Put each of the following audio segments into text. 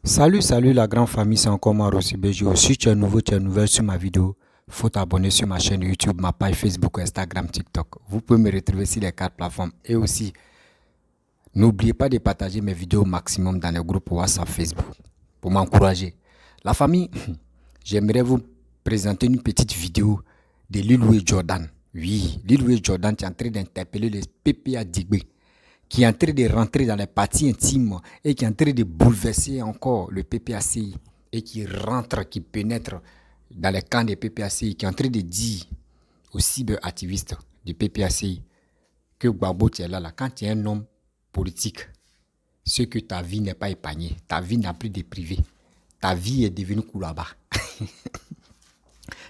Salut la grande famille, c'est encore moi Rossi Bejo. Si tu es nouveau, tu es nouvelle sur ma vidéo, faut t'abonner sur ma chaîne YouTube, ma page Facebook, Instagram, TikTok. Vous pouvez me retrouver sur les quatre plateformes. Et aussi, n'oubliez pas de partager mes vidéos au maximum dans les groupes WhatsApp, Facebook pour m'encourager. La famille, j'aimerais vous présenter une petite vidéo de Lil Wayne Jordan. Oui, Lil Wayne Jordan est en train d'interpeller les PPA Digbe, qui est en train de rentrer dans les parties intimes et qui est en train de bouleverser encore le PPACI et qui rentre, qui pénètre dans les camps des PPACI, qui est en train de dire aux cyberactivistes du PPACI que Gbagbo, tu es là, quand tu es un homme politique, c'est que ta vie n'est pas épargnée, ta vie n'a plus de privé, ta vie est devenue Koulaba.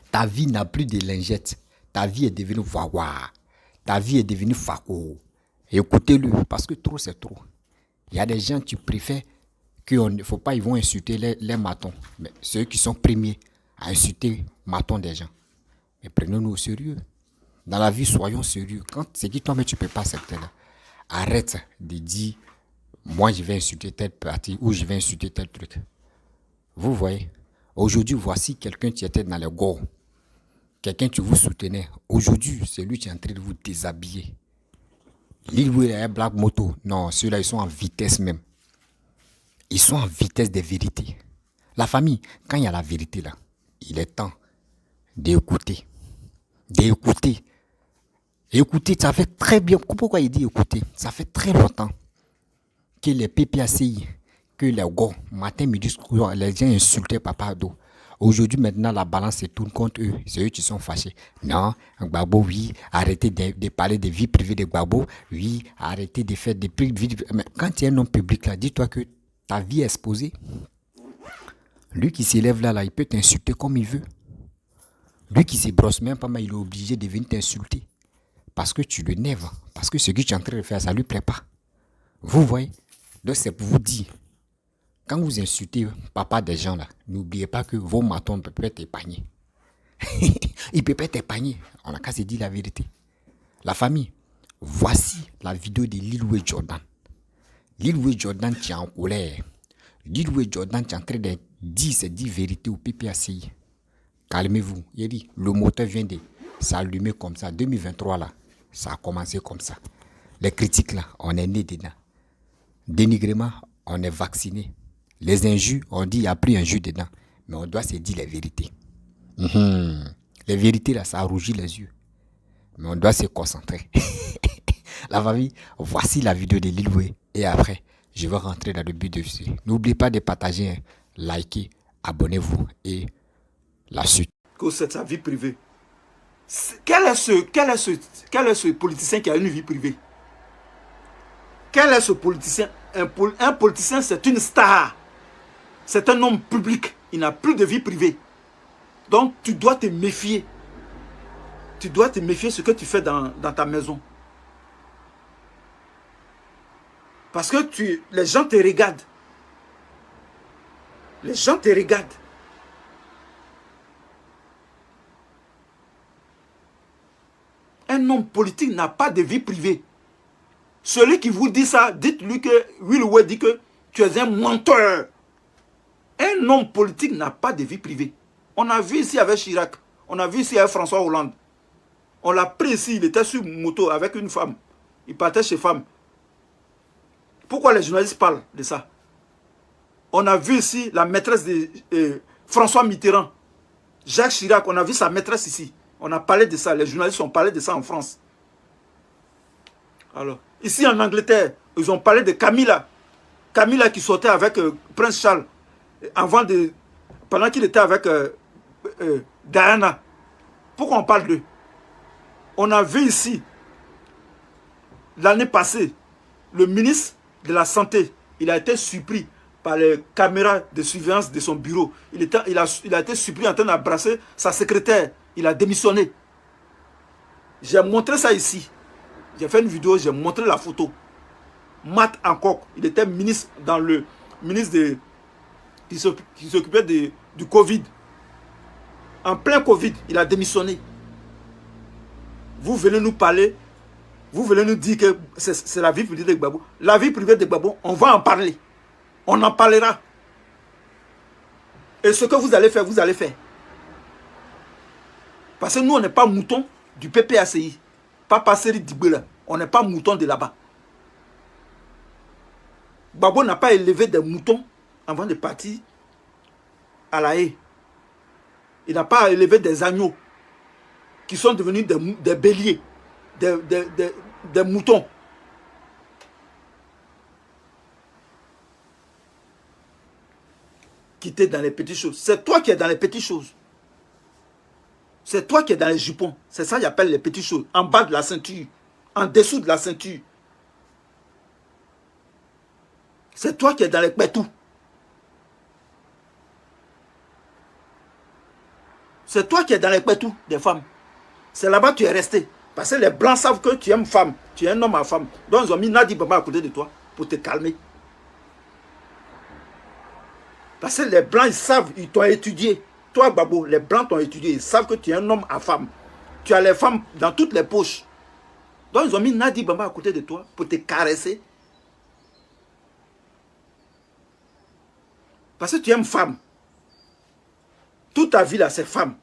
Ta vie n'a plus de lingettes, ta vie est devenue Wawa, ta vie est devenue Fako. Écoutez-le, parce que trop c'est trop. Il y a des gens qui préfèrent qu'il ne faut pas, ils vont insulter les matons. Mais ceux qui sont premiers à insulter matons des gens. Mais prenons-nous au sérieux. Dans la vie, soyons sérieux. Quand c'est qui toi, mais tu ne peux pas accepter là. Arrête de dire, moi je vais insulter telle partie ou je vais insulter tel truc. Vous voyez, aujourd'hui, voici quelqu'un qui était dans les gorges. Quelqu'un qui vous soutenait. Aujourd'hui, c'est lui qui est en train de vous déshabiller. Lil Wayne est Black Moto. Non, ceux-là, ils sont en vitesse même. Ils sont en vitesse des vérités. La famille, quand il y a la vérité là, il est temps d'écouter. D'écouter. Écouter, ça fait très bien. Pourquoi il dit écouter? Ça fait très longtemps que les PPACI, que les gars, matin, midi, soir, les gens insultaient Papa Ado. Aujourd'hui, maintenant, la balance se tourne contre eux. C'est eux qui sont fâchés. Non, Gbagbo, oui, arrêtez de parler de vie privée de Gbagbo. Oui, arrêtez de faire des prix de vie. Mais quand tu es un homme public, là, dis-toi que ta vie est exposée. Lui qui s'élève là, il peut t'insulter comme il veut. Lui qui se brosse même pas mal, il est obligé de venir t'insulter. Parce que tu le nèves. Parce que ce que tu es en train de faire, ça ne lui plaît pas. Vous voyez? Donc c'est pour vous dire. Quand vous insultez papa des gens là, n'oubliez pas que vos matons peuvent être épargnés. Ils peuvent être épargnés. On n'a qu'à se dire la vérité. La famille, voici la vidéo de Lil Wayne Jordan. Lil Wayne Jordan qui est en colère. Lil Wayne Jordan qui est en train de dire ces 10 vérités au PPACI. Calmez-vous. Il dit, le moteur vient de s'allumer comme ça. 2023 là, ça a commencé comme ça. Les critiques là, on est né dedans. Dénigrement, on est vacciné. Les injures, on dit il n'y a plus injure dedans. Mais on doit se dire les vérités. Les vérités, là, ça rougit les yeux. Mais on doit se concentrer. La famille, voici la vidéo de Lil Wayne. Et après, je vais rentrer dans le but de suite. N'oubliez pas de partager, liker, abonnez-vous et la suite. Que c'est sa vie privée. Quel est ce politicien qui a une vie privée? Quel est ce politicien? Un politicien, c'est une star. C'est un homme public. Il n'a plus de vie privée. Donc, tu dois te méfier. Tu dois te méfier de ce que tu fais dans ta maison. Parce que les gens te regardent. Les gens te regardent. Un homme politique n'a pas de vie privée. Celui qui vous dit ça, dites-lui que Lil Wayne dit que tu es un menteur. Un homme politique n'a pas de vie privée. On a vu ici avec Chirac. On a vu ici avec François Hollande. On l'a pris ici, il était sur moto avec une femme. Il partait chez femme. Pourquoi les journalistes parlent de ça? On a vu ici la maîtresse de François Mitterrand. Jacques Chirac, on a vu sa maîtresse ici. On a parlé de ça. Les journalistes ont parlé de ça en France. Alors, ici en Angleterre, ils ont parlé de Camilla. Camilla qui sortait avec Prince Charles. Pendant qu'il était avec Diana. Pourquoi on parle d'eux? On a vu ici, l'année passée, le ministre de la Santé, il a été surpris par les caméras de surveillance de son bureau. Il a été surpris en train d'embrasser sa secrétaire. Il a démissionné. J'ai montré ça ici. J'ai fait une vidéo, j'ai montré la photo. Matt Hancock, il était ministre qui s'occupait du Covid. En plein Covid, il a démissionné. Vous venez nous parler, vous venez nous dire que c'est la vie privée de Gbagbo. La vie privée de Gbagbo, on va en parler. On en parlera. Et ce que vous allez faire, vous allez faire. Parce que nous, on n'est pas moutons du PPACI. Pas Passeri Dibela. On n'est pas moutons de là-bas. Babo n'a pas élevé des moutons avant de partir à La Haye. Il n'a pas élevé des agneaux qui sont devenus des béliers, des moutons. Qui était dans les petites choses. C'est toi qui es dans les petites choses. C'est toi qui es dans les jupons. C'est ça qu'ils appellent les petites choses. En bas de la ceinture. En dessous de la ceinture. C'est toi qui es dans les pétous. C'est toi qui es dans les pétous des femmes. C'est là-bas que tu es resté. Parce que les blancs savent que tu aimes femme. Tu es un homme à femme. Donc ils ont mis Nadi Baba à côté de toi pour te calmer. Parce que les blancs, ils savent, ils t'ont étudié. Toi, Babo, les blancs t'ont étudié. Ils savent que tu es un homme à femme. Tu as les femmes dans toutes les poches. Donc ils ont mis Nadi Baba à côté de toi pour te caresser. Parce que tu aimes femme. Toute ta vie là, c'est femme.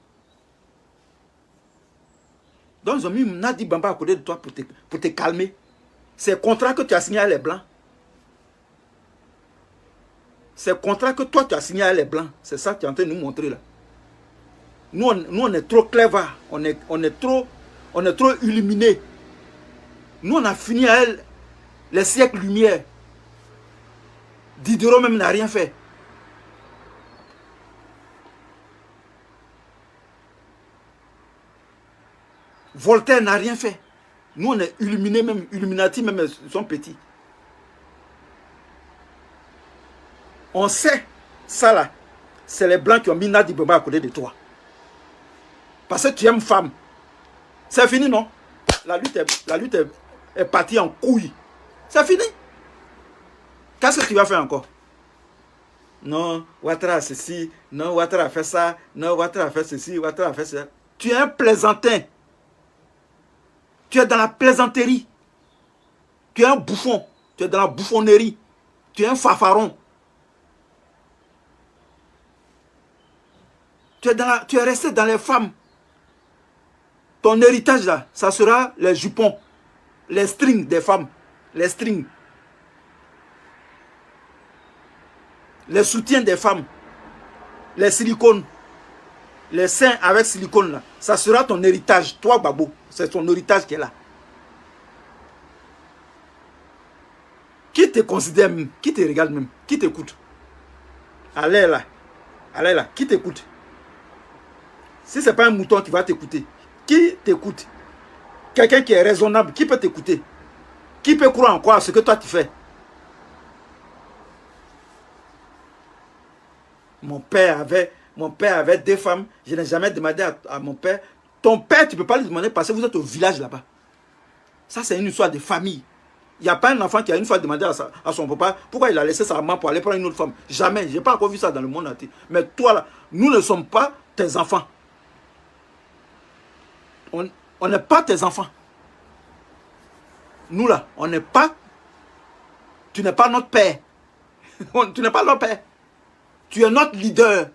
Donc ils ont mis Nadi Bamba à côté de toi pour te calmer. C'est le contrat que tu as signé à les blancs. C'est le contrat que toi tu as signé à les blancs. C'est ça que tu es en train de nous montrer là. Nous on est trop clever. On est trop illuminés. Nous on a fini à elle les siècles lumière. Diderot même n'a rien fait. Voltaire n'a rien fait. Nous, on est illuminés, même Illuminati, même ils sont petits. On sait, ça là, c'est les blancs qui ont mis Nadi Baba à côté de toi. Parce que tu aimes femme. C'est fini, non? La lutte est partie en couille. C'est fini. Qu'est-ce que tu vas faire encore? Non, Ouattara a ceci, non, Ouattara a fait ça, non, Ouattara a fait ceci, Ouattara a fait ça. Tu es un plaisantin. Tu es dans la plaisanterie. Tu es un bouffon. Tu es dans la bouffonnerie. Tu es un fafaron. Tu es resté dans les femmes. Ton héritage là, ça sera les jupons. Les strings des femmes. Les strings. Les soutiens des femmes. Les silicones. Les seins avec silicone là. Ça sera ton héritage. Toi, Babo. C'est ton héritage qui est là. Qui te considère même? Qui te regarde même? Qui t'écoute? Allez là. Allez là. Qui t'écoute? Si ce n'est pas un mouton qui va t'écouter, qui t'écoute? Quelqu'un qui est raisonnable, qui peut t'écouter? Qui peut croire en quoi ce que toi tu fais? Mon père avait 2 femmes. Je n'ai jamais demandé à mon père. Ton père, tu ne peux pas lui demander parce que vous êtes au village là-bas. Ça, c'est une histoire de famille. Il n'y a pas un enfant qui a une fois demandé à son papa pourquoi il a laissé sa maman pour aller prendre une autre femme. Jamais. Je n'ai pas encore vu ça dans le monde entier. Mais toi, là, nous ne sommes pas tes enfants. On n'est pas tes enfants. Nous, là, on n'est pas... Tu n'es pas notre père. Tu n'es pas notre père. Tu es notre leader.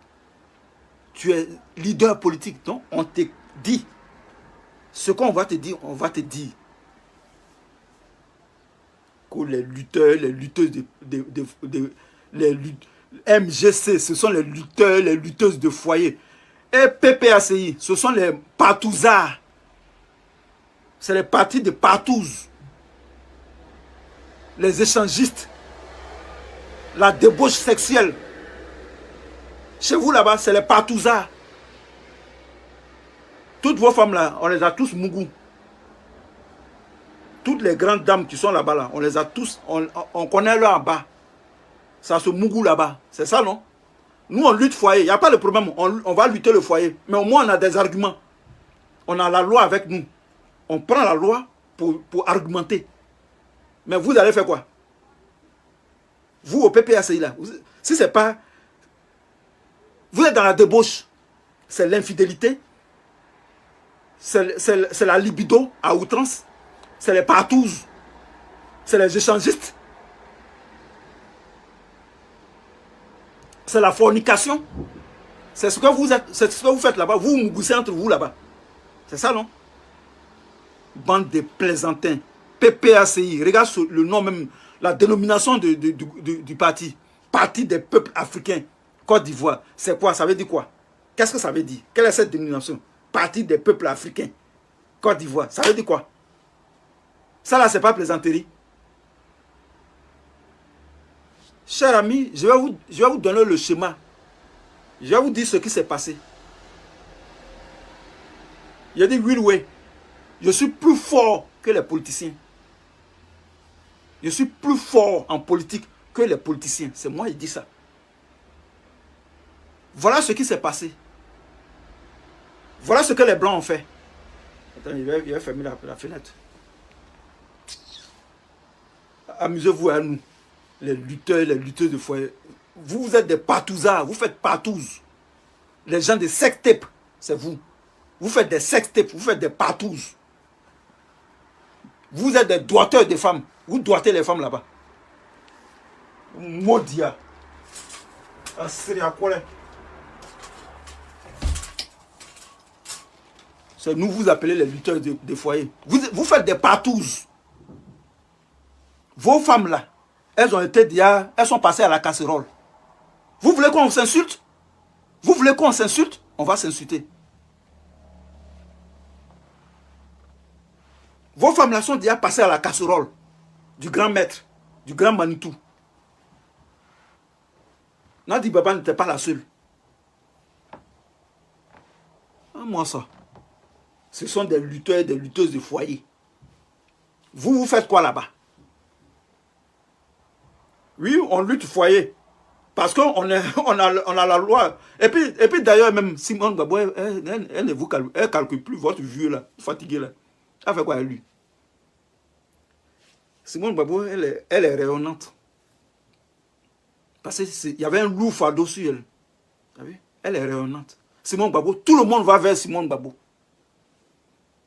Tu es leader politique. Donc, on te dit. Ce qu'on va te dire, on va te dire. Que les lutteurs, les lutteuses MGC, ce sont les lutteurs, les lutteuses de foyer. Et PPACI, ce sont les partouzards. C'est les partis de partouze. Les échangistes. La débauche sexuelle. Chez vous là-bas, c'est les partouzards. Toutes vos femmes là, on les a tous mougou. Toutes les grandes dames qui sont là-bas, là, on les a tous, on connaît là en bas. Ça se mougou là-bas. C'est ça, non? Nous, on lutte foyer. Il n'y a pas de problème. On va lutter le foyer. Mais au moins, on a des arguments. On a la loi avec nous. On prend la loi pour argumenter. Mais vous allez faire quoi? Vous, au PPACI, là, si c'est pas... Vous êtes dans la débauche. C'est l'infidélité. C'est la libido à outrance. C'est les partouzes. C'est les échangistes. C'est la fornication. C'est ce que vous êtes, c'est ce que vous faites là-bas. Vous vous goussez entre vous là-bas. C'est ça, non? Bande de plaisantins. PPACI. Regarde le nom même, la dénomination du parti. Parti des peuples africains. Côte d'Ivoire. C'est quoi? Ça veut dire quoi? Qu'est-ce que ça veut dire? Quelle est cette dénomination? Parti des peuples africains. Côte d'Ivoire. Ça veut dire quoi? Ça là, c'est pas plaisanterie. Chers amis, je vais vous donner le schéma. Je vais vous dire ce qui s'est passé. Il a dit, oui, je suis plus fort que les politiciens. Je suis plus fort en politique que les politiciens. C'est moi qui dis ça. Voilà ce qui s'est passé. Voilà ce que les Blancs ont fait. Attends, il va fermer la fenêtre. Amusez-vous à nous, les lutteurs, les lutteuses de foyer. Vous êtes des partouzards, vous faites partouze. Les gens des sextapes, c'est vous. Vous faites des sextapes, vous faites des partouzes. Vous êtes des doigteurs des femmes. Vous doigtez les femmes là-bas. Maudia. C'est nous vous appelez les lutteurs des foyers. Vous faites des partouzes. Vos femmes là, elles sont passées à la casserole. Vous voulez qu'on s'insulte? Vous voulez qu'on s'insulte? On va s'insulter. Vos femmes là sont déjà passées à la casserole du grand maître, du grand Manitou. Nadi Baba n'était pas la seule. Ah, moi ça. Ce sont des lutteurs et des lutteuses de foyer. Vous faites quoi là-bas? Oui, on lutte foyer. Parce qu'on a la loi. Et puis d'ailleurs, même Simone Gbagbo, elle ne calcule plus votre vieux là, fatigué là. Elle fait quoi, lui? Simone Gbagbo, elle est rayonnante. Parce qu'il y avait un loup fardeau sur elle. Vous savez? Elle est rayonnante. Simone Gbagbo, tout le monde va vers Simone Gbagbo.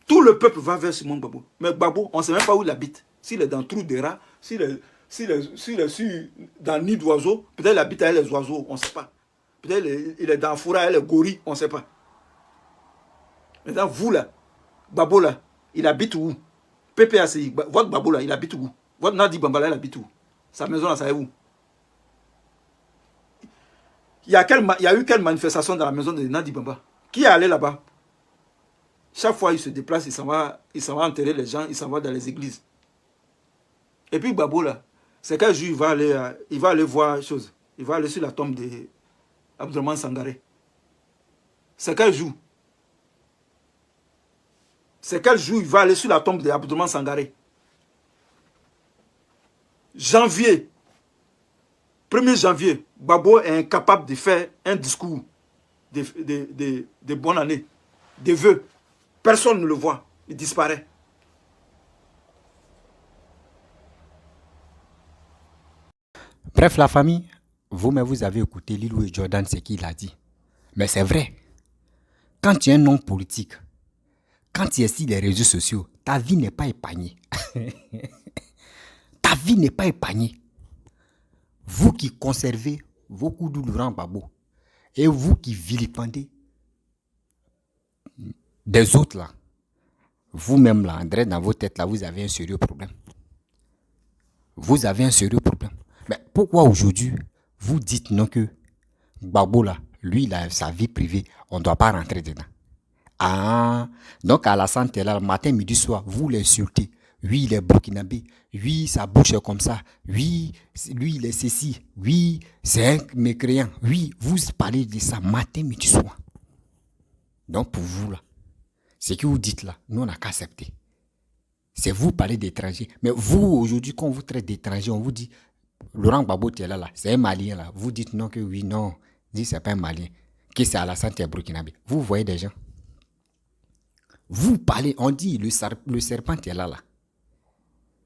Tout le peuple va vers Simone Gbagbo. Mais Gbagbo, on ne sait même pas où il habite. S'il est dans le trou des rats, s'il est dans le nid d'oiseaux, peut-être il habite avec les oiseaux, on ne sait pas. Peut-être il est dans le fourrage avec les gorilles, on ne sait pas. Maintenant, vous là, Gbagbo là, il habite où? PPACI, votre Gbagbo là, il habite où? Votre Nadi Bambala, il habite où? Sa maison là, ça est où? Il y a eu quelle manifestation dans la maison de Nadi Bamba? Qui est allé là-bas? Chaque fois il se déplace, il s'en va enterrer les gens, il s'en va dans les églises. Et puis Gbagbo là, c'est quel jour il va aller voir chose. Il va aller sur la tombe de Abdourahmane Sangaré. C'est quel jour? C'est quel jour il va aller sur la tombe de Abdourahmane Sangaré? Janvier. 1er janvier, Gbagbo est incapable de faire un discours de bonne année, de vœux. Personne ne le voit, il disparaît. Bref, la famille, vous-même vous avez écouté Lilou et Jordan ce qu'il a dit. Mais c'est vrai. Quand tu es un homme politique, quand tu es sur les réseaux sociaux, ta vie n'est pas épargnée. Ta vie n'est pas épargnée. Vous qui conservez vos coups de Laurent Gbagbo et vous qui vilipendez des autres là, vous-même là, André, dans vos têtes là, vous avez un sérieux problème. Vous avez un sérieux problème. Mais pourquoi aujourd'hui, vous dites non que Gbagbo là, lui, il a sa vie privée, on ne doit pas rentrer dedans? Ah, donc à la santé là, le matin, midi, soir, vous l'insultez. Oui, il est burkinabé. Oui, sa bouche est comme ça. Oui, lui, il est ceci. Oui, c'est un mécréant. Oui, vous parlez de ça matin, midi, soir. Donc pour vous là, ce que vous dites là, nous on n'a qu'à accepter. C'est vous parler d'étrangers. Mais vous, aujourd'hui, quand on vous traite d'étrangers, on vous dit, Laurent Gbagbo, tu es là, c'est un Malien là. Vous dites non que oui, non. Dites c'est pas un Malien. Que c'est à la santé burkinabé. Vous voyez des gens. Vous parlez, on dit, le serpent est là.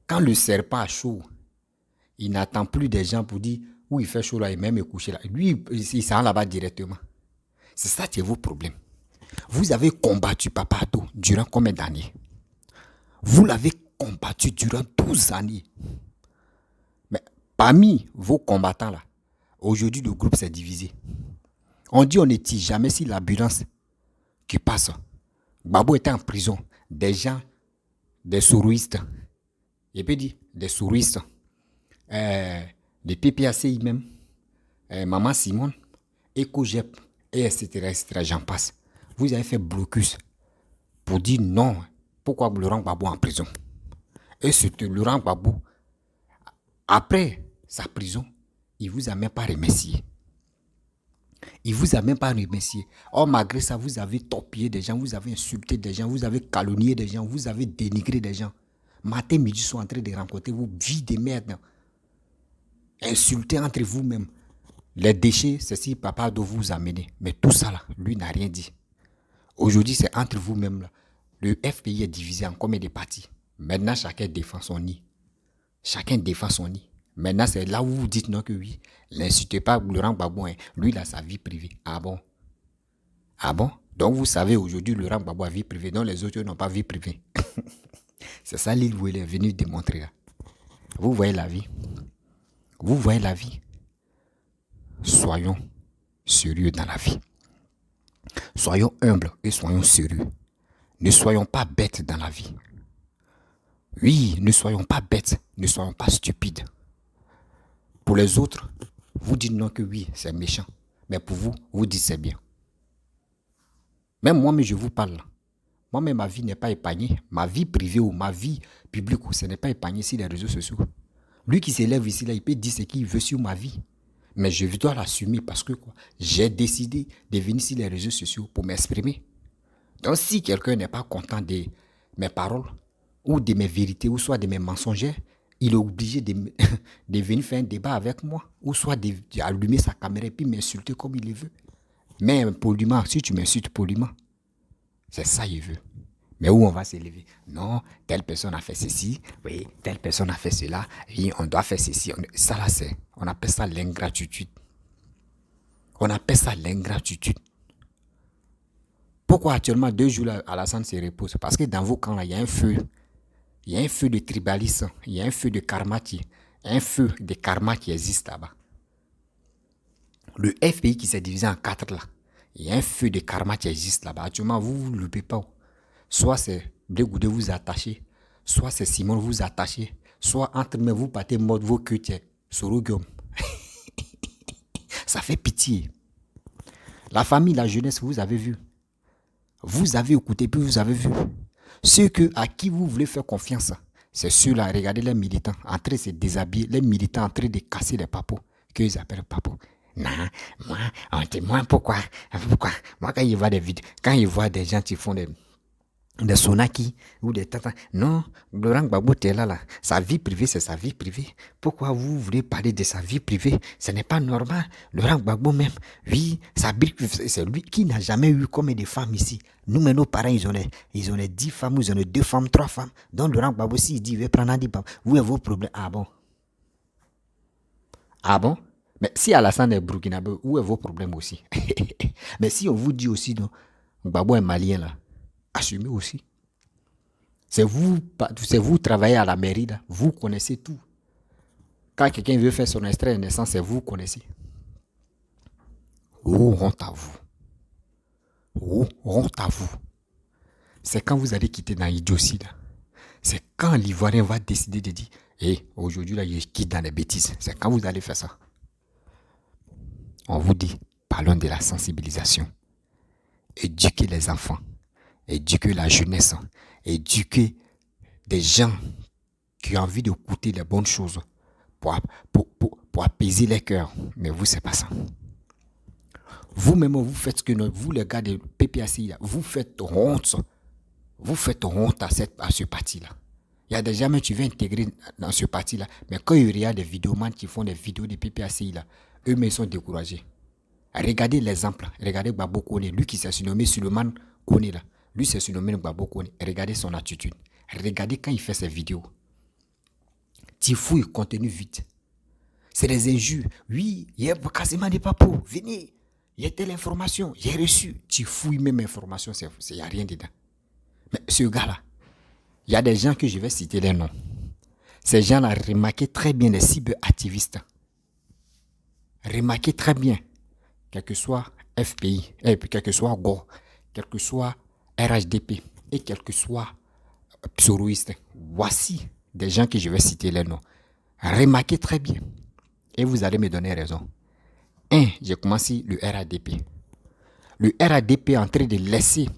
Quand le serpent a chaud, il n'attend plus des gens pour dire, où il fait chaud là, il même est couché là. Lui, il s'en va là-bas directement. C'est ça qui est vos problèmes. Vous avez combattu Papa Ado durant combien d'années? Vous l'avez combattu durant 12 années. Mais parmi vos combattants là, aujourd'hui le groupe s'est divisé. On dit on ne tire jamais si l'ambulance qui passe. Gbagbo était en prison. Des gens, des sourouistes. Je peux dire, des sourouistes. Des PPACI même. Maman Simone. EcoGep. Et etc. J'en passe. Vous avez fait blocus pour dire non. Pourquoi Laurent Gbagbo en prison? Et surtout, Laurent Gbagbo, après sa prison, il ne vous a même pas remercié. Il ne vous a même pas remercié. Or, malgré ça, vous avez torpillé des gens, vous avez insulté des gens, vous avez calomnié des gens, vous avez dénigré des gens. Matin, midi, sont en train de rencontrer vos vies de merde. Insulter entre vous-même. Les déchets, c'est si papa doit vous amener. Mais tout ça, là, lui n'a rien dit. Aujourd'hui, c'est entre vous-même. Là. Le FPI est divisé en combien de parties? Maintenant, chacun défend son nid. Chacun défend son nid. Maintenant, c'est là où vous dites non que oui. N'insultez pas Laurent Gbagbo. Hein. Lui, il a sa vie privée. Ah bon? Ah bon? Donc, vous savez, aujourd'hui, Laurent Gbagbo a vie privée. Donc, les autres n'ont pas vie privée. C'est ça l'île où il est venu démontrer. Là. Vous voyez la vie? Vous voyez la vie? Soyons sérieux dans la vie. Soyons humbles et soyons sérieux. Ne soyons pas bêtes dans la vie. Oui, ne soyons pas bêtes, ne soyons pas stupides. Pour les autres, vous dites non que oui, c'est méchant. Mais pour vous, vous dites c'est bien. Même moi, mais je vous parle. Moi-même, ma vie n'est pas épargnée. Ma vie privée ou ma vie publique, ce n'est pas épargné sur les réseaux sociaux. Lui qui s'élève ici, là, il peut dire ce qu'il veut sur ma vie. Mais je dois l'assumer parce que quoi, j'ai décidé de venir sur les réseaux sociaux pour m'exprimer. Donc si quelqu'un n'est pas content de mes paroles, ou de mes vérités, ou soit de mes mensonges, il est obligé de venir faire un débat avec moi, ou soit d'allumer sa caméra et puis m'insulter comme il le veut. Mais poliment, si tu m'insultes poliment, c'est ça qu'il veut. Mais où on va s'élever? Non, telle personne a fait ceci, oui, telle personne a fait cela, oui, on doit faire ceci. Ça là, on appelle ça l'ingratitude. On appelle ça l'ingratitude. Pourquoi actuellement 2 jours là, Alassane se repose? Parce que dans vos camps là, il y a un feu. Il y a un feu de tribalisme, il y a un feu de karma qui existe là-bas. Le FPI qui s'est divisé en 4 là, il y a un feu de karma qui existe là-bas. Actuellement, vous ne loupez pas. Soit c'est Blé Goudé vous attachez, soit c'est Simon vous attachez, soit entre mains vous partez mode vos queues, Sorogium. Ça fait pitié. La famille, la jeunesse, vous avez vu. Vous avez écouté, puis vous avez vu. Ceux à qui vous voulez faire confiance, c'est ceux-là. Regardez les militants en train de se déshabiller, les militants en train de casser les papos, qu'ils appellent papos. Non, moi, pourquoi? Moi, quand ils voient des vidéos, quand ils voient des gens qui font des sonaki ou des tatas, non, Laurent Gbagbo t'es là. Sa vie privée, c'est sa vie privée. Pourquoi vous voulez parler de sa vie privée? Ce n'est pas normal. Laurent Gbagbo même, oui, c'est lui qui n'a jamais eu comme des femmes ici. Nous, mais nos parents, ils ont les 10 femmes, ils ont les 2 femmes, 3 femmes. Donc Laurent Gbagbo, s'il dit, il veut prendre 10 femmes, vous avez vos problèmes. Ah bon? Ah bon? Mais si Alassane est burkinabé, où est vos problèmes aussi? Mais si on vous dit aussi, non, Gbagbo est malien là, assumez aussi. C'est vous travaillez à la mairie là, vous connaissez tout. Quand quelqu'un veut faire son extrait de naissance, c'est vous connaissez. Oh, honte à vous. Oh, honte à vous. C'est quand vous allez quitter dans l'idiotie là. C'est quand l'Ivoirien va décider de dire, aujourd'hui là, je quitte dans les bêtises. C'est quand vous allez faire ça. On vous dit, parlons de la sensibilisation. Éduquer les enfants, éduquer la jeunesse, éduquer des gens qui ont envie d'écouter les bonnes choses pour apaiser les cœurs. Mais vous, c'est pas ça. Vous-même, vous faites ce que vous, les gars de PPACI, vous faites honte. Vous faites honte à ce parti-là. Il y a des gens qui veulent intégrer dans ce parti-là. Mais quand il y a des vidéomans qui font des vidéos de PPACI, là, eux-mêmes sont découragés. Regardez l'exemple. Regardez Gbagbo Kone. Lui qui s'est surnommé Suleiman Kone là. Lui s'est surnommé Gbagbo Kone. Regardez son attitude. Regardez quand il fait ses vidéos. Tu fouilles le contenu vite. C'est des injures. Oui, il y a quasiment des papos. Venez. Il y a telle information. J'ai reçu. Tu fouilles même information. Il n'y a rien dedans. Mais ce gars-là, il y a des gens que je vais citer les noms. Ces gens-là remarquez très bien les cyberactivistes. Remarquez très bien quel que soit FPI, quel que soit GO, quel que soit RHDP et quel que soit pseudoïste, voici des gens que je vais citer les noms. Remarquez très bien et vous allez me donner raison. 1. J'ai commencé le RADP. Le RADP est en train de laisser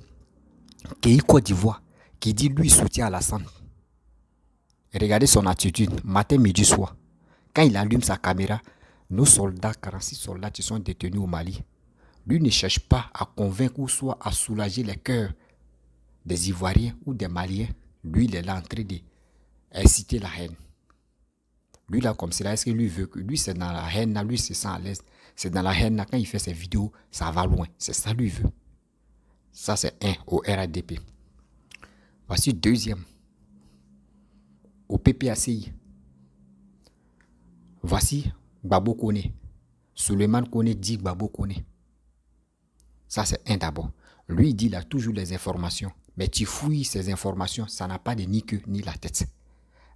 Kéi Côte d'Ivoire qui dit lui soutient Alassane. Regardez son attitude, matin, midi, soir. Quand il allume sa caméra, nos soldats, 46 soldats qui sont détenus au Mali, lui ne cherche pas à convaincre ou soit à soulager les cœurs des Ivoiriens ou des Maliens. Lui, il est là en train d'inciter la haine. Lui, là, comme cela, est-ce que lui veut que lui, c'est dans la haine, là, lui, se sent à l'aise. C'est dans la haine, là, quand il fait ses vidéos, ça va loin. C'est ça, lui, veut. Ça, c'est 1 au RADP. Voici deuxième. Au PPACI. Voici Babo Kone. Suleiman Kone dit Babo Kone. Ça, c'est 1 d'abord. Lui, il dit, il a toujours les informations. Mais tu fouilles ces informations, ça n'a pas de ni queue ni la tête.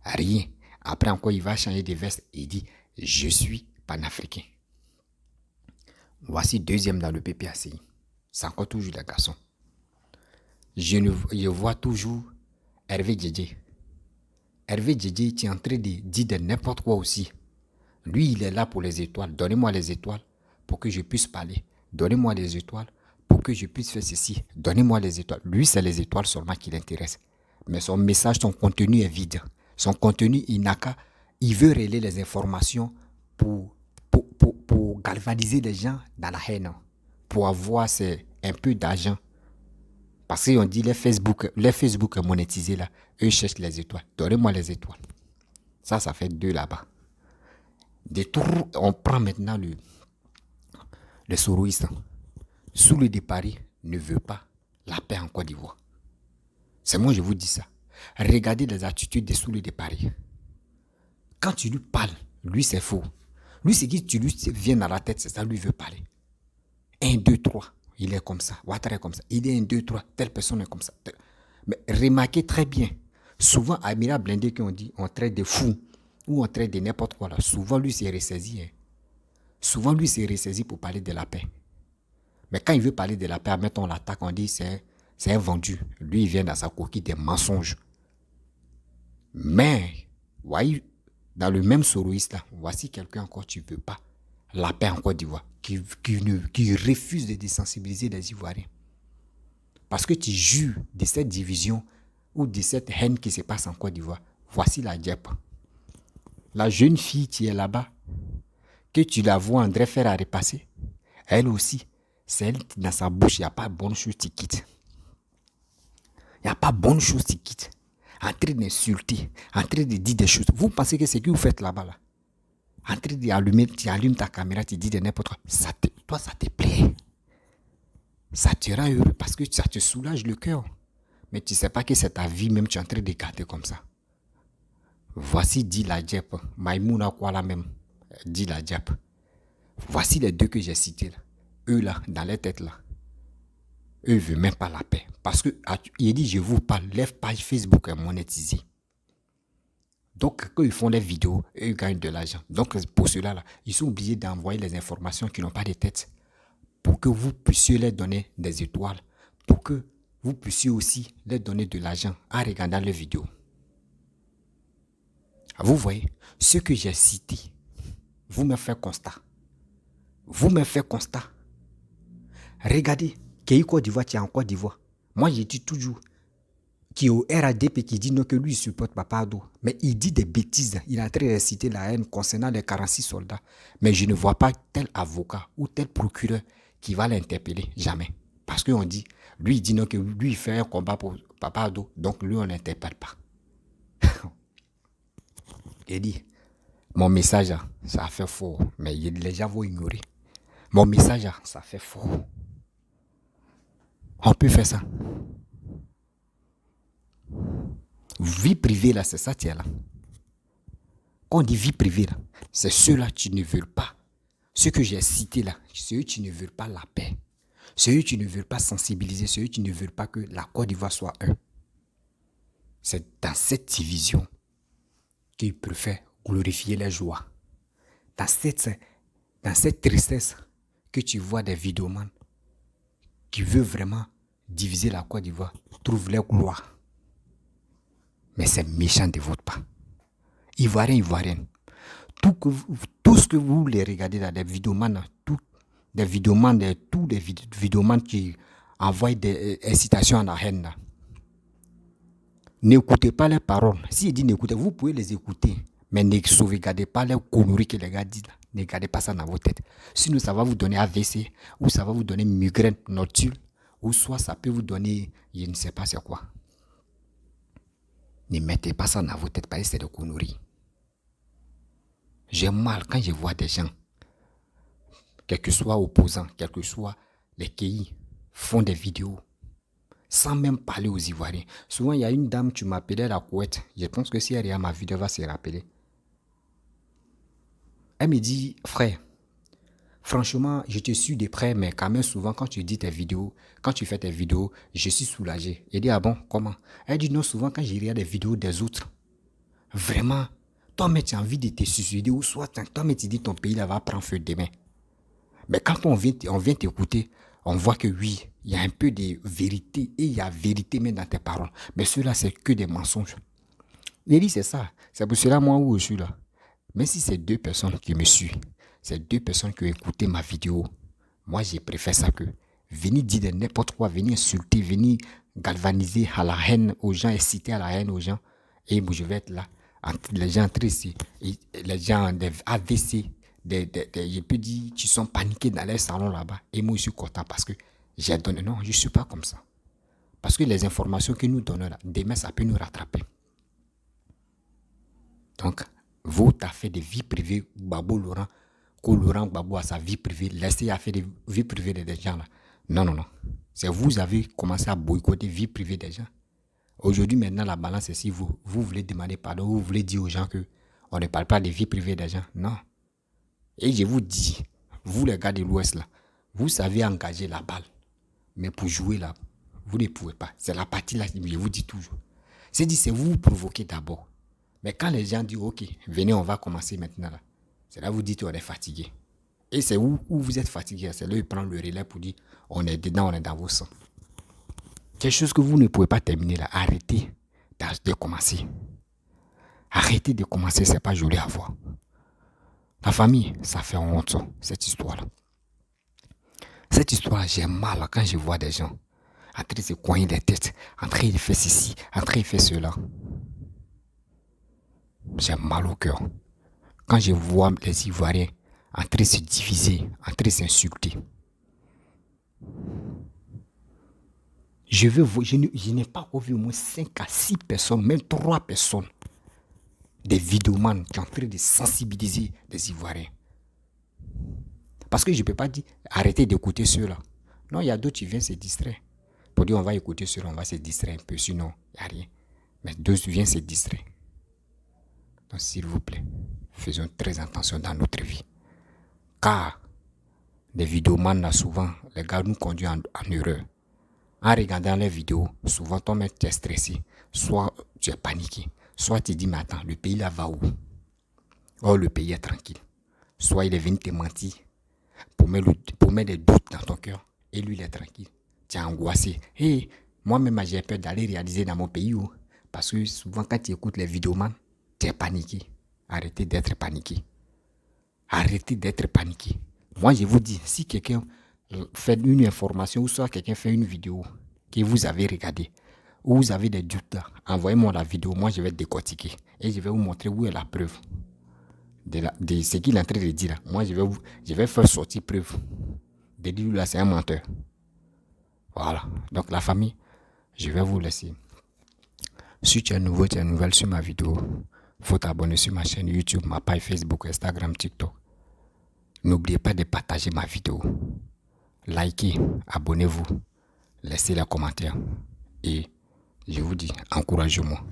Rien. Après encore, il va changer de veste et il dit, je suis panafricain. Voici deuxième dans le PPACI. C'est encore toujours des garçons. Je vois toujours Hervé Djedje. Hervé Djedje, tu es en train de dire de n'importe quoi aussi. Lui, il est là pour les étoiles. Donnez-moi les étoiles pour que je puisse parler. Donnez-moi les étoiles pour que je puisse faire ceci. Donnez-moi les étoiles. Lui, c'est les étoiles seulement qui l'intéressent. Mais son message, son contenu est vide. Son contenu, il veut relayer les informations pour galvaniser les gens dans la haine. Pour avoir un peu d'argent. Parce qu'on dit les Facebook monétisés là, eux cherchent les étoiles. Donnez-moi les étoiles. Ça fait 2 là-bas. On prend maintenant le soroïste. Soulé de Paris ne veut pas la paix en Côte d'Ivoire. C'est moi, je vous dis ça. Regardez les attitudes des Soulé de Paris. Quand tu lui parles, lui c'est faux. Lui, c'est que tu lui viens dans la tête, c'est ça, lui veut parler. 1, 2, 3. Il est comme ça. Ouattara est comme ça. Il est 1, 2, 3. Telle personne est comme ça. Mais remarquez très bien. Souvent, Amira Blindé, qui on dit, on traite de fou ou on traite de n'importe quoi là. Souvent, lui, c'est ressaisi. Souvent, lui, c'est ressaisi pour parler de la paix. Mais quand il veut parler de la paix, mettons, on l'attaque, on dit c'est un vendu. Lui, il vient dans sa coquille des mensonges. Mais, voyez, dans le même soroïste là, voici quelqu'un encore, tu ne veux pas la paix en Côte d'Ivoire, qui refuse de désensibiliser les Ivoiriens. Parce que tu jures de cette division ou de cette haine qui se passe en Côte d'Ivoire. Voici la Djep. La jeune fille qui est là-bas, que tu la vois André faire à repasser, elle aussi, c'est elle, dans sa bouche, il n'y a pas de bonne chose qui quitte. Il n'y a pas de bonne chose qui quitte. En train d'insulter, en train de dire des choses. Vous pensez que c'est ce que vous faites là-bas là? En train d'allumer, tu allumes ta caméra, tu dis de n'importe quoi. Toi, ça te plaît. Ça te rend heureux parce que ça te soulage le cœur. Mais tu ne sais pas que c'est ta vie même, tu es en train de garder comme ça. Voici dit la Djep, Maïmouna Kuala même, dit la Djep. Voici les 2 que j'ai cités là. Eux là, dans les têtes là. Eux ne veulent même pas la paix. Parce qu'il dit, je vous parle, leur page Facebook est monétisée. Donc, quand ils font les vidéos, ils gagnent de l'argent. Donc, pour cela, là, ils sont obligés d'envoyer les informations qui n'ont pas de tête pour que vous puissiez leur donner des étoiles, pour que vous puissiez aussi leur donner de l'argent en regardant les vidéos. Vous voyez, ce que j'ai cité, vous me faites constat. Vous me faites constat. Regardez, Kéi Côte d'Ivoire, tu es en Côte d'Ivoire. Moi, je dis toujours, qui est au RADP qui dit non que lui il supporte Papa Ado. Mais il dit des bêtises. Il est en train de citer la haine concernant les 46 soldats. Mais je ne vois pas tel avocat ou tel procureur qui va l'interpeller. Jamais. Parce qu'on dit, lui il dit non que lui il fait un combat pour Papa Ado. Donc lui on ne l'interpelle pas. Il dit, mon message, ça fait fort. Mais les gens vont ignorer. Mon message, ça fait fort. On peut faire ça. Vie privée, là, c'est ça, tiens là. Quand on dit vie privée, là, c'est ceux-là qui ne veulent pas. Ceux que j'ai cités là, ceux qui ne veulent pas la paix. Ceux qui ne veulent pas sensibiliser, ceux qui ne veulent pas que la Côte d'Ivoire soit un. C'est dans cette division qu'ils préfèrent glorifier les joies. Dans cette tristesse que tu vois des vidéomans qui veulent vraiment diviser la Côte d'Ivoire, trouvent leur gloire. Mais c'est méchant de votre part. Ivoirien, Ivoirienne. Tout ce que vous les regardez là, des vidéomans, tous des vidéomans qui envoient des incitations à la haine là. N'écoutez pas les paroles. S'il dit n'écoutez, vous pouvez les écouter. Mais ne sauvegardez pas les conneries que les gars disent là. Ne gardez pas ça dans vos têtes. Sinon, ça va vous donner AVC, ou ça va vous donner migraine nocturne, ou soit ça peut vous donner, je ne sais pas c'est quoi. Ne mettez pas ça dans vos têtes parce que c'est des conneries. J'ai mal quand je vois des gens, quels que soient opposants, quels que soient les pays, font des vidéos sans même parler aux Ivoiriens. Souvent, il y a une dame, tu m'appelais la Couette. Je pense que si elle regarde ma vidéo, elle va se rappeler. Elle me dit, frère, franchement, je te suis de près, mais quand même souvent, quand tu dis tes vidéos, quand tu fais tes vidéos, je suis soulagé. Elle dit, ah bon, comment? Elle dit, non, souvent, quand je regarde des vidéos des autres, vraiment, toi-même, tu as envie de te suicider, ou soit toi-même, tu dis, ton pays là va prendre feu demain. Mais quand on vient t'écouter, on voit que oui, il y a un peu de vérité, et il y a vérité même dans tes paroles. Mais cela, c'est que des mensonges. Elle dit, c'est ça. C'est pour cela, moi, où je suis là. Mais si c'est 2 personnes qui me suivent, c'est 2 personnes qui ont écouté ma vidéo, moi, je préfère ça que venir dire n'importe quoi, venir insulter, venir galvaniser à la haine aux gens, exciter à la haine aux gens. Et moi, je vais être là. Les gens tristes, les gens des AVC, je peux dire, qui sont paniqués dans les salons là-bas. Et moi, je suis content parce que j'ai donné. Non, je ne suis pas comme ça. Parce que les informations que nous donnons là, demain, ça peut nous rattraper. Donc, vous, tu as fait des vies privées, Babo Laurent, que Laurent Gbagbo a sa vie privée, laissez à faire des vies privées des gens là. Non, non, non. C'est vous avez commencé à boycotter la vie privée des gens. Aujourd'hui, maintenant, la balance est si vous voulez demander pardon, vous voulez dire aux gens qu'on ne parle pas des vies privées des gens. Non. Et je vous dis, vous les gars de l'Ouest là, vous savez engager la balle. Mais pour jouer là, vous ne pouvez pas. C'est la partie là, je vous dis toujours. C'est vous provoquez d'abord. Mais quand les gens disent, ok, venez, on va commencer maintenant là. C'est là que vous dites, on est fatigué. Et c'est où vous êtes fatigué. C'est là qu'il prend le relais pour dire, on est dedans, on est dans vos sangs. Quelque chose que vous ne pouvez pas terminer là. Arrêtez de commencer. Arrêtez de commencer, c'est pas joli à voir. La famille, ça fait honte, cette histoire-là. Cette histoire, j'ai mal quand je vois des gens en train de se coigner les têtes, en train de faire ceci, en train de faire cela. J'ai mal au cœur. Quand je vois les Ivoiriens en train de se diviser, en train de s'insulter. Je n'ai pas vu au moins 5 à 6 personnes, même 3 personnes, des vidéomans qui sont en train de sensibiliser les Ivoiriens. Parce que je ne peux pas dire arrêtez d'écouter ceux-là. Non, il y a d'autres qui viennent se distraire. Pour dire on va écouter ceux-là, on va se distraire un peu, sinon il n'y a rien. Mais d'autres viennent se distraire. Donc s'il vous plaît, faisons très attention dans notre vie. Car les vidéomans, là, souvent, les gars nous conduisent en erreur. En regardant les vidéos, souvent, toi-même, tu es stressé. Soit tu es paniqué. Soit tu dis, mais attends, le pays là va où? Oh, le pays est tranquille. Soit il est venu te mentir pour mettre des doutes dans ton cœur. Et lui, il est tranquille. Tu es angoissé. Et moi-même, j'ai peur d'aller réaliser dans mon pays. Parce que souvent, quand tu écoutes les vidéomans, tu es paniqué. Arrêtez d'être paniqué. Arrêtez d'être paniqué. Moi, je vous dis, si quelqu'un fait une information ou soit quelqu'un fait une vidéo que vous avez regardée, ou vous avez des doutes là, envoyez-moi la vidéo, moi je vais décortiquer et je vais vous montrer où est la preuve de ce qu'il est en train de dire là. Moi je vais faire sortir preuve de dire là c'est un menteur. Voilà, donc la famille, je vais vous laisser. Si tu es nouveau, tu es nouvelle sur ma vidéo, il faut t'abonner sur ma chaîne YouTube, ma page Facebook, Instagram, TikTok. N'oubliez pas de partager ma vidéo. Likez, abonnez-vous, laissez les commentaires et je vous dis, encouragez-moi.